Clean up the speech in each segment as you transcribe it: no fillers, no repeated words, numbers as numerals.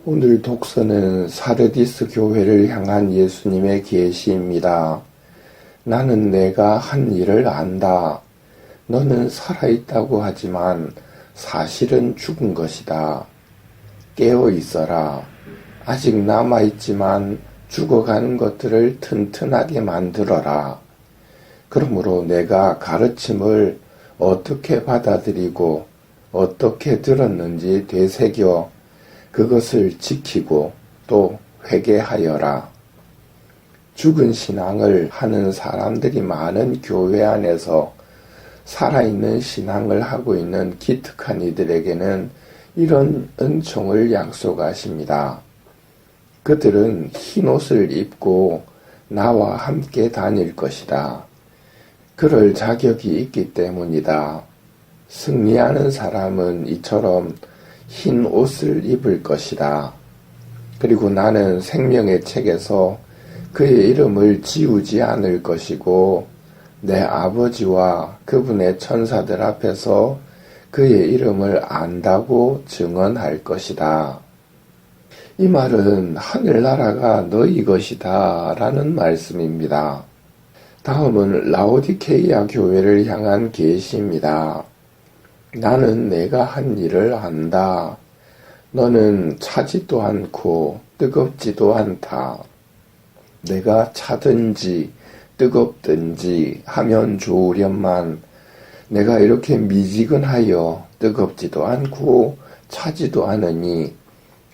오늘 독서는 사르디스 교회를 향한 예수님의 계시입니다. 나는 내가 한 일을 안다. 너는 살아있다고 하지만 사실은 죽은 것이다. 깨어 있어라. 아직 남아있지만 죽어가는 것들을 튼튼하게 만들어라. 그러므로 내가 가르침을 어떻게 받아들이고 어떻게 들었는지 되새겨 그것을 지키고 또 회개하여라. 죽은 신앙을 하는 사람들이 많은 교회 안에서 살아있는 신앙을 하고 있는 기특한 이들에게는 이런 은총을 약속하십니다. 그들은 흰 옷을 입고 나와 함께 다닐 것이다. 그럴 자격이 있기 때문이다. 승리하는 사람은 이처럼 흰 옷을 입을 것이다. 그리고 나는 생명의 책에서 그의 이름을 지우지 않을 것이고 내 아버지와 그분의 천사들 앞에서 그의 이름을 안다고 증언할 것이다. 이 말은 하늘나라가 너희 것이다 라는 말씀입니다. 다음은 라오디케이아 교회를 향한 계시입니다. 나는 내가 한 일을 안다. 너는 차지도 않고 뜨겁지도 않다. 내가 차든지 뜨겁든지 하면 좋으련만 내가 이렇게 미지근하여 뜨겁지도 않고 차지도 않으니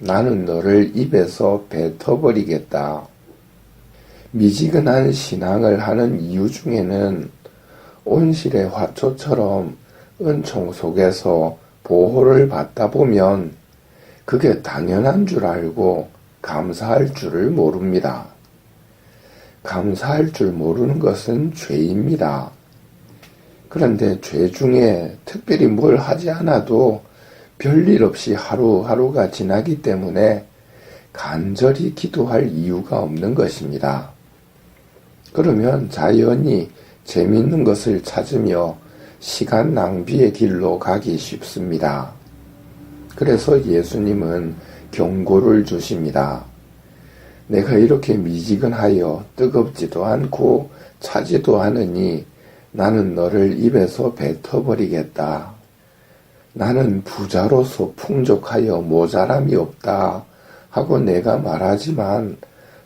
나는 너를 입에서 뱉어버리겠다. 미지근한 신앙을 하는 이유 중에는 온실의 화초처럼 은총 속에서 보호를 받다 보면 그게 당연한 줄 알고 감사할 줄을 모릅니다. 감사할 줄 모르는 것은 죄입니다. 그런데 죄 중에 특별히 뭘 하지 않아도 별일 없이 하루하루가 지나기 때문에 간절히 기도할 이유가 없는 것입니다. 그러면 자연히 재밌는 것을 찾으며 시간 낭비의 길로 가기 쉽습니다. 그래서 예수님은 경고를 주십니다. 내가 이렇게 미지근하여 뜨겁지도 않고 차지도 않으니 나는 너를 입에서 뱉어버리겠다. 나는 부자로서 풍족하여 모자람이 없다 하고 내가 말하지만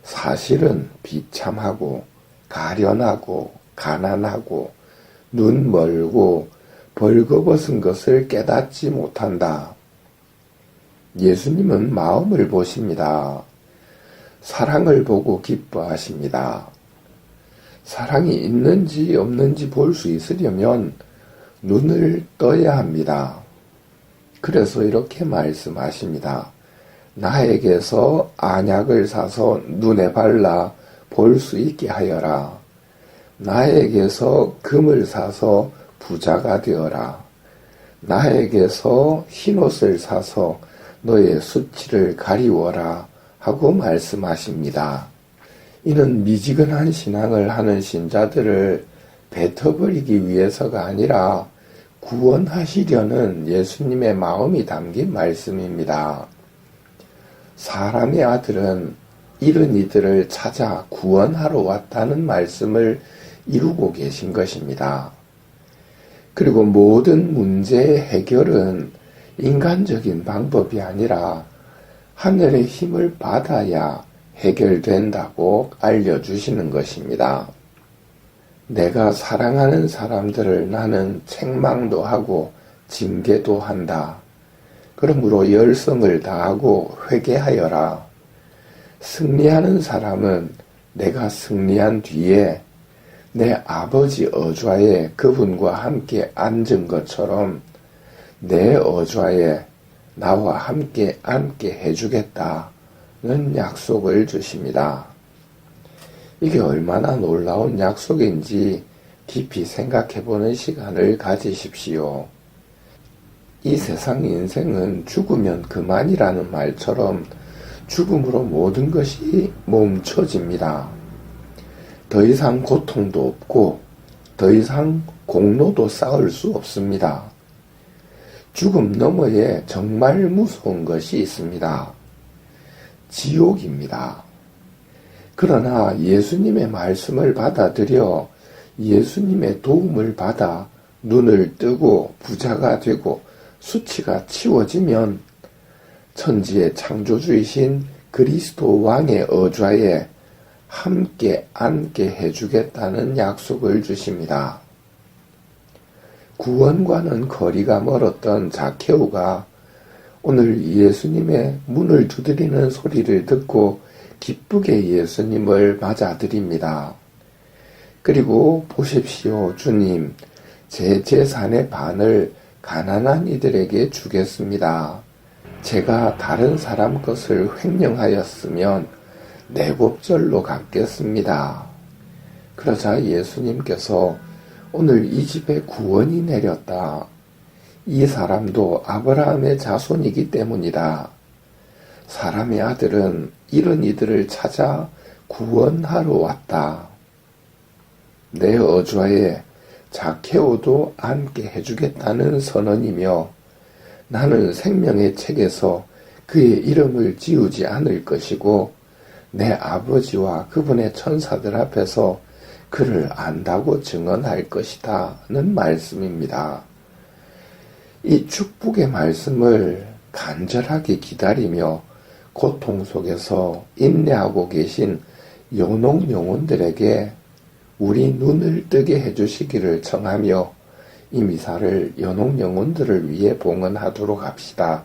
사실은 비참하고 가련하고 가난하고 눈 멀고 벌거벗은 것을 깨닫지 못한다. 예수님은 마음을 보십니다. 사랑을 보고 기뻐하십니다. 사랑이 있는지 없는지 볼 수 있으려면 눈을 떠야 합니다. 그래서 이렇게 말씀하십니다. 나에게서 안약을 사서 눈에 발라 볼 수 있게 하여라. 나에게서 금을 사서 부자가 되어라. 나에게서 흰옷을 사서 너의 수치를 가리워라 하고 말씀하십니다. 이는 미지근한 신앙을 하는 신자들을 뱉어버리기 위해서가 아니라 구원하시려는 예수님의 마음이 담긴 말씀입니다. 사람의 아들은 이른 이들을 찾아 구원하러 왔다는 말씀을 이루고 계신 것입니다. 그리고 모든 문제의 해결은 인간적인 방법이 아니라 하늘의 힘을 받아야 해결된다고 알려주시는 것입니다. 내가 사랑하는 사람들을 나는 책망도 하고 징계도 한다. 그러므로 열성을 다하고 회개하여라. 승리하는 사람은 내가 승리한 뒤에 내 아버지 어좌에 그분과 함께 앉은 것처럼 내 어좌에 나와 함께 앉게 해주겠다는 약속을 주십니다. 이게 얼마나 놀라운 약속인지 깊이 생각해보는 시간을 가지십시오. 이 세상 인생은 죽으면 그만이라는 말처럼 죽음으로 모든 것이 멈춰집니다. 더 이상 고통도 없고 더 이상 공로도 쌓을 수 없습니다. 죽음 너머에 정말 무서운 것이 있습니다. 지옥입니다. 그러나 예수님의 말씀을 받아들여 예수님의 도움을 받아 눈을 뜨고 부자가 되고 수치가 치워지면 천지의 창조주이신 그리스도 왕의 어좌에 함께 앉게 해주겠다는 약속을 주십니다. 구원과는 거리가 멀었던 자케오가 오늘 예수님의 문을 두드리는 소리를 듣고 기쁘게 예수님을 맞아들입니다. 그리고 보십시오, 주님, 제 재산의 반을 가난한 이들에게 주겠습니다. 제가 다른 사람 것을 횡령하였으면 내곱절로 갚겠습니다. 그러자 예수님께서 오늘 이 집에 구원이 내렸다. 이 사람도 아브라함의 자손이기 때문이다. 사람의 아들은 이런 이들을 찾아 구원하러 왔다. 내 어좌에 자케오도 앉게 해주겠다는 선언이며 나는 생명의 책에서 그의 이름을 지우지 않을 것이고 내 아버지와 그분의 천사들 앞에서 그를 안다고 증언할 것이다는 말씀입니다. 이 축복의 말씀을 간절하게 기다리며 고통 속에서 인내하고 계신 연옥 영혼들에게 우리 눈을 뜨게 해주시기를 청하며 이 미사를 연옥 영혼들을 위해 봉헌하도록 합시다.